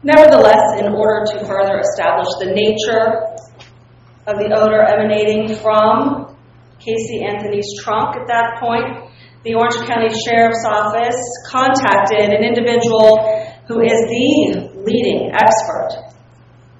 Nevertheless, in order to further establish the nature of the odor emanating from Casey Anthony's trunk at that point, the Orange County Sheriff's Office contacted an individual who is the leading expert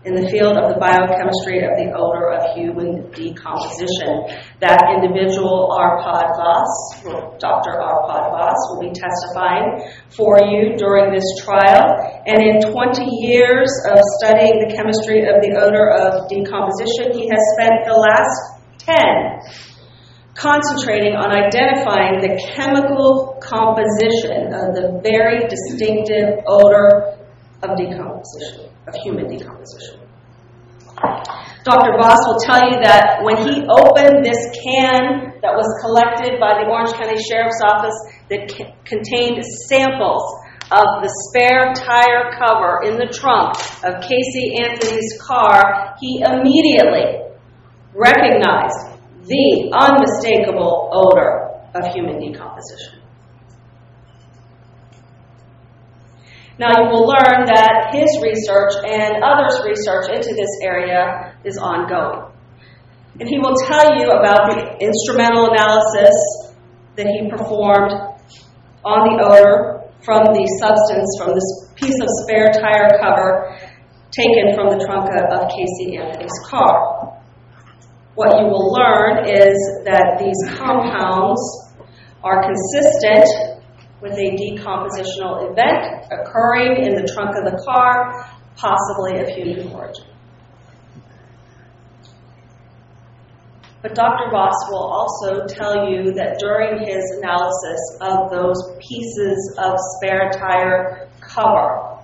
in the field of the biochemistry of the odor of human decomposition. That individual, Dr. Arpad Voss, will be testifying for you during this trial. And in 20 years of studying the chemistry of the odor of decomposition, he has spent the last 10 concentrating on identifying the chemical composition of the very distinctive odor of decomposition, of human decomposition. Dr. Voss will tell you that when he opened this can that was collected by the Orange County Sheriff's Office that contained samples of the spare tire cover in the trunk of Casey Anthony's car, he immediately recognized the unmistakable odor of human decomposition. Now you will learn that his research and others' research into this area is ongoing. And he will tell you about the instrumental analysis that he performed on the odor from the substance, from this piece of spare tire cover taken from the trunk of Casey Anthony's car. What you will learn is that these compounds are consistent with a decompositional event occurring in the trunk of the car, possibly of human origin. But Dr. Voss will also tell you that during his analysis of those pieces of spare tire cover,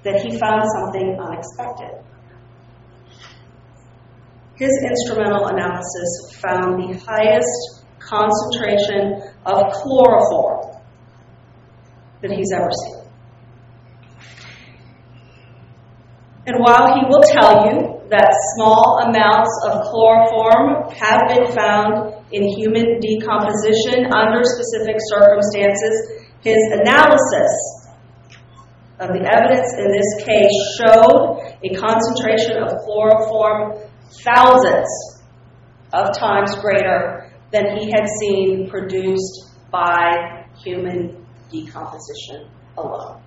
that he found something unexpected. His instrumental analysis found the highest concentration of chloroform that he's ever seen. And while he will tell you that small amounts of chloroform have been found in human decomposition under specific circumstances, his analysis of the evidence in this case showed a concentration of chloroform thousands of times greater than he had seen produced by human decomposition alone.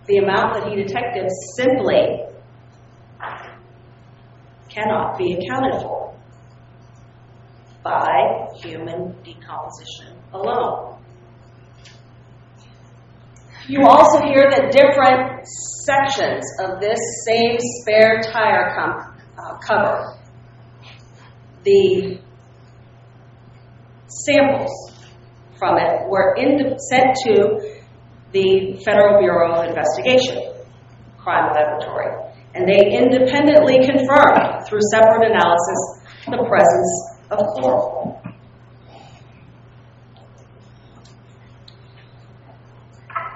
The amount that he detected simply cannot be accounted for by human decomposition alone. You also hear that different sections of this same spare tire cover, the samples from it were sent to the Federal Bureau of Investigation, Crime Laboratory, and they independently confirmed through separate analysis the presence of chloroform.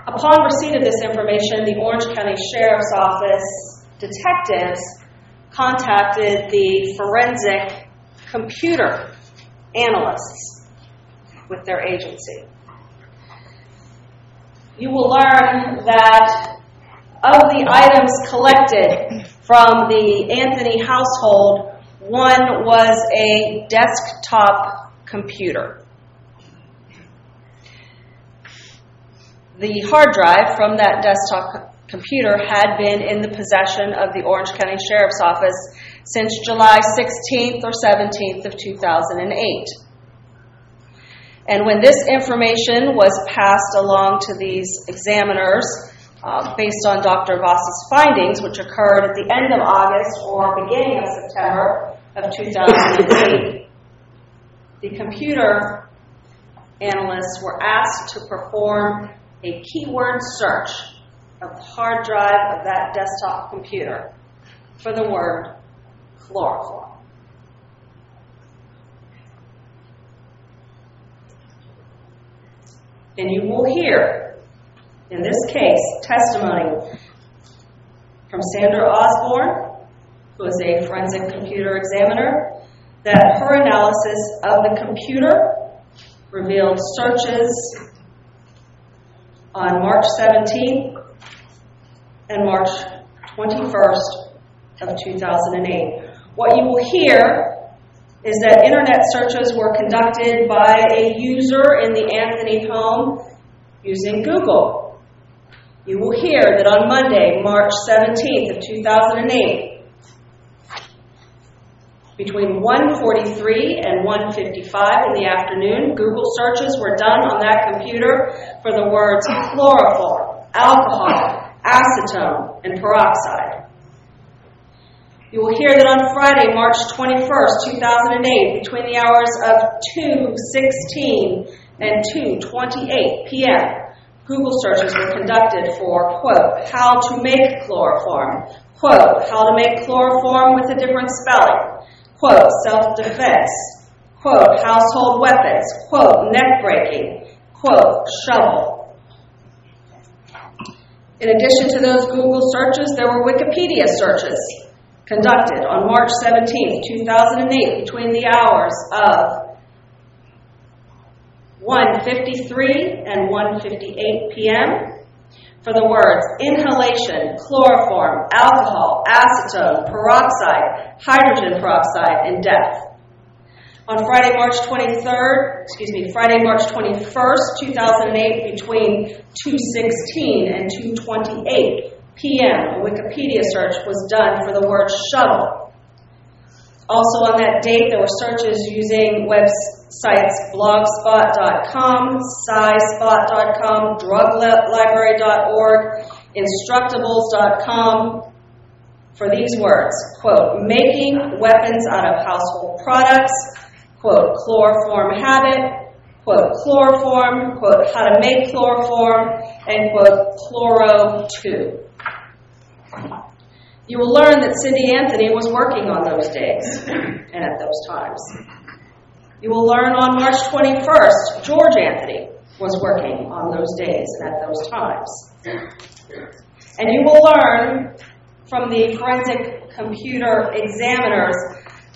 Upon receipt of this information, the Orange County Sheriff's Office detectives contacted the forensic computer analysts with their agency. You will learn that of the items collected from the Anthony household, one was a desktop computer. The hard drive from that desktop computer had been in the possession of the Orange County Sheriff's Office since July 16th or 17th of 2008. And when this information was passed along to these examiners, based on Dr. Voss's findings, which occurred at the end of August or beginning of September of 2008, the computer analysts were asked to perform a keyword search of the hard drive of that desktop computer for the word chloroform. And you will hear, in this case, testimony from Sandra Osborne, who is a forensic computer examiner, that her analysis of the computer revealed searches on March 17th and March 21st of 2008. What you will hear is that internet searches were conducted by a user in the Anthony home using Google. You will hear that on Monday, March 17th of 2008, between 1:43 and 1:55 in the afternoon, Google searches were done on that computer for the words chloroform, alcohol, acetone, and peroxide. You will hear that on Friday, March 21st, 2008, between the hours of 2:16 and 2:28 p.m., Google searches were conducted for, quote, how to make chloroform, quote, how to make chloroform with a different spelling, quote, self-defense, quote, household weapons, quote, neck breaking, quote, shovel. In addition to those Google searches, there were Wikipedia searches conducted on March 17th, 2008, between the hours of 1:53 and 1:58 p.m. for the words inhalation, chloroform, alcohol, acetone, peroxide, hydrogen peroxide, and death. On Friday, March 21st, 2008, between 2:16 and 2:28 p.m., a Wikipedia search was done for the word shovel. Also on that date, there were searches using websites blogspot.com, scipot.com, druglibrary.org, instructables.com for these words, quote, making weapons out of household products, quote, chloroform habit, quote, chloroform, quote, how to make chloroform, and quote, chloro2. You will learn that Cindy Anthony was working on those days and at those times. You will learn on March 21st, George Anthony was working on those days and at those times. And you will learn from the forensic computer examiners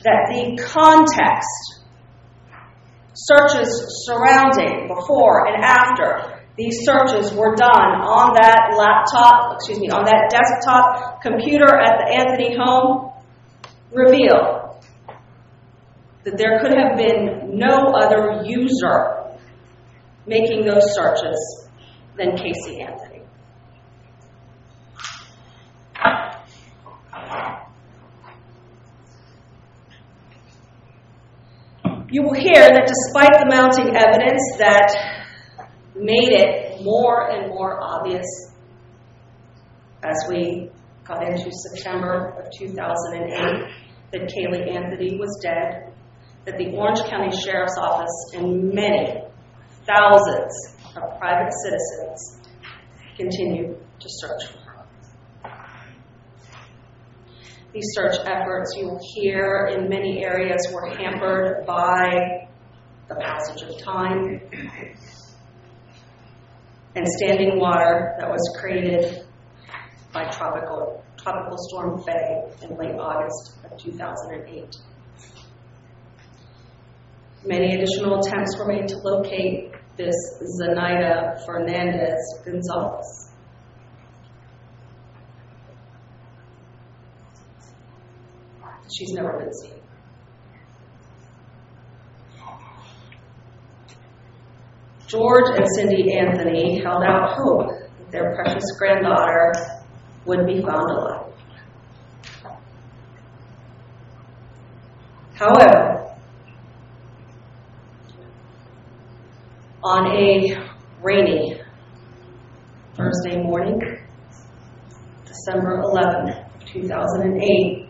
that the context, searches surrounding before and after these searches were done on that on that desktop computer at the Anthony home, reveal that there could have been no other user making those searches than Casey Anthony. You will hear that despite the mounting evidence that made it more and more obvious as we got into September of 2008 that Kaylee Anthony was dead, that the Orange County Sheriff's Office and many thousands of private citizens continued to search for her. These search efforts, you will hear, in many areas were hampered by the passage of time and standing water that was created by Tropical Storm Faye in late August of 2008. Many additional attempts were made to locate this Zenaida Fernandez Gonzalez. She's never been seen. George and Cindy Anthony held out hope that their precious granddaughter would be found alive. However, on a rainy Thursday morning, December 11, 2008,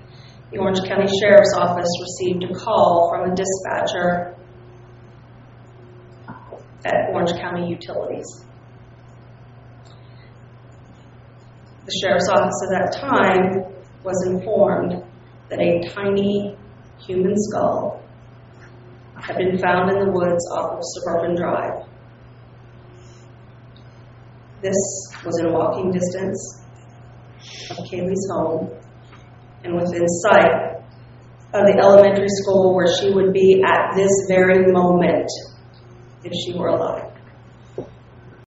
the Orange County Sheriff's Office received a call from a dispatcher at Orange County Utilities. The Sheriff's Office at that time was informed that a tiny human skull had been found in the woods off of Suburban Drive. This was in walking distance of Kaylee's home and within sight of the elementary school where she would be at this very moment if she were alive.